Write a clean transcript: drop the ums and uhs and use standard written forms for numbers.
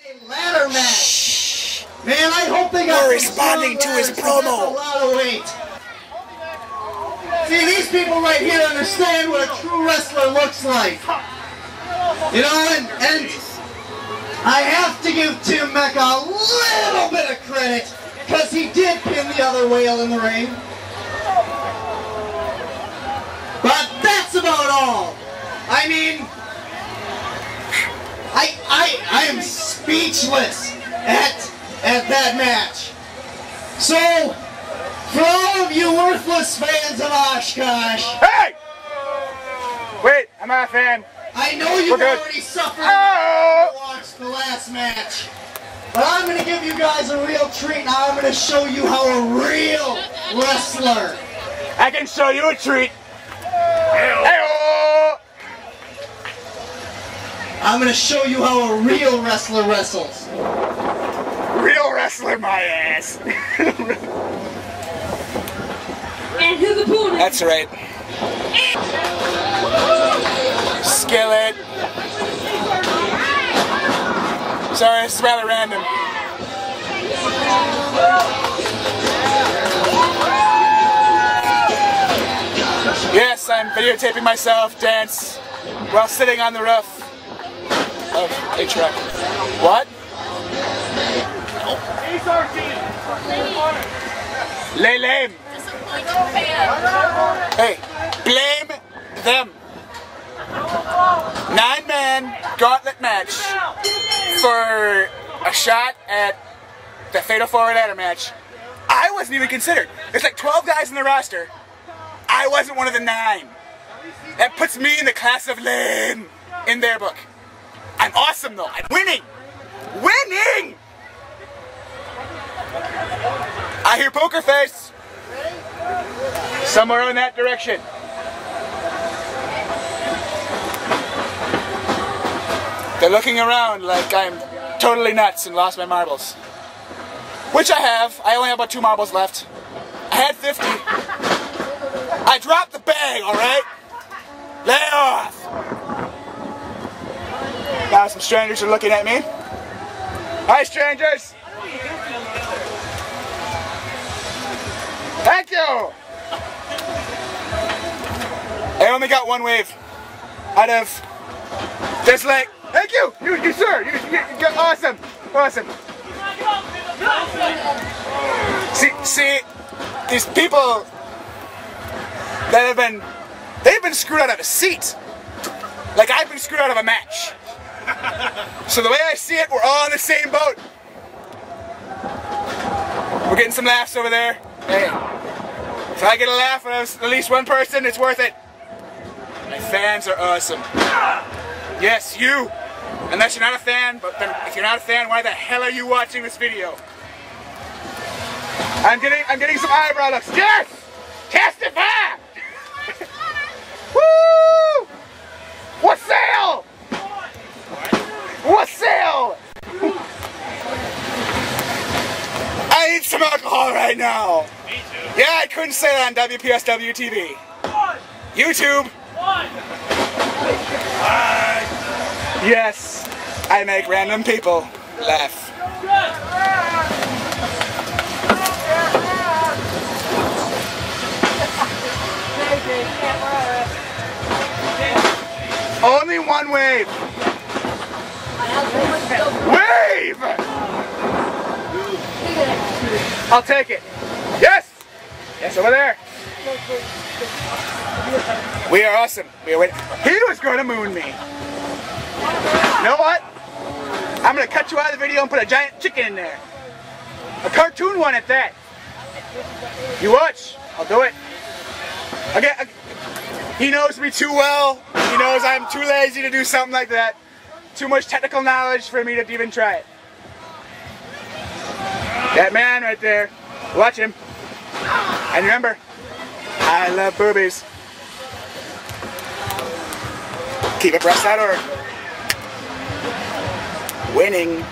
A ladder match. Man, I hope they got. We're responding to his promo. That's a lot of weight. See, these people right here understand what a true wrestler looks like. You know, and I have to give Tim Mecca a little bit of credit because he did pin the other whale in the ring. But that's about all. I mean, I am speechless at that match. So, for all of you worthless fans of Oshkosh, hey! Wait, I'm not a fan. I know you've already suffered to watch the last match, but I'm going to give you guys a real treat. Now I'm going to show you how a real wrestler. I can show you a treat. Hey-oh! I'm going to show you how a real wrestler wrestles. Real wrestler, my ass. And his opponent. That's right. Skillet. Sorry, it's rather random. Yes, I'm videotaping myself dance while sitting on the roof of a truck. What? Lay lame. Hey, blame them. 9-man gauntlet match for a shot at the Fatal 4-Way Ladder match. I wasn't even considered. There's like 12 guys in the roster. I wasn't one of the 9. That puts me in the class of lame in their book. I'm awesome though. I'm winning. Winning! I hear poker face. Somewhere in that direction. They're looking around like I'm totally nuts and lost my marbles. Which I have. I only have about 2 marbles left. I had 50. I dropped the bag, alright? Lay off! Now some strangers are looking at me. Hi, strangers! Thank you! I only got 1 wave out of this leg. Thank you! You sir! You're awesome! Awesome! See, these people that they've been screwed out of a seat. Like I've been screwed out of a match. So the way I see it, we're all in the same boat. We're getting some laughs over there. Hey, if I get a laugh out of at least one person, it's worth it. My fans are awesome. Yes, you. Unless you're not a fan, but then if you're not a fan, why the hell are you watching this video? I'm getting some eyebrow looks. Yes! Testify! Woo! Wassail! Wassail! I need some alcohol right now. Me too. Yeah, I couldn't say that on WPSW TV. YouTube. Yes, I make random people laugh. Only 1 wave. Wave! I'll take it. Yes! Yes, over there. We are awesome. We are waiting. He was going to moon me. You know what? I'm going to cut you out of the video and put a giant chicken in there. A cartoon one at that. You watch. I'll do it. Okay. He knows me too well. He knows I'm too lazy to do something like that. Too much technical knowledge for me to even try it. That man right there. Watch him. And remember, I love boobies. Keep abreast.org. Winning.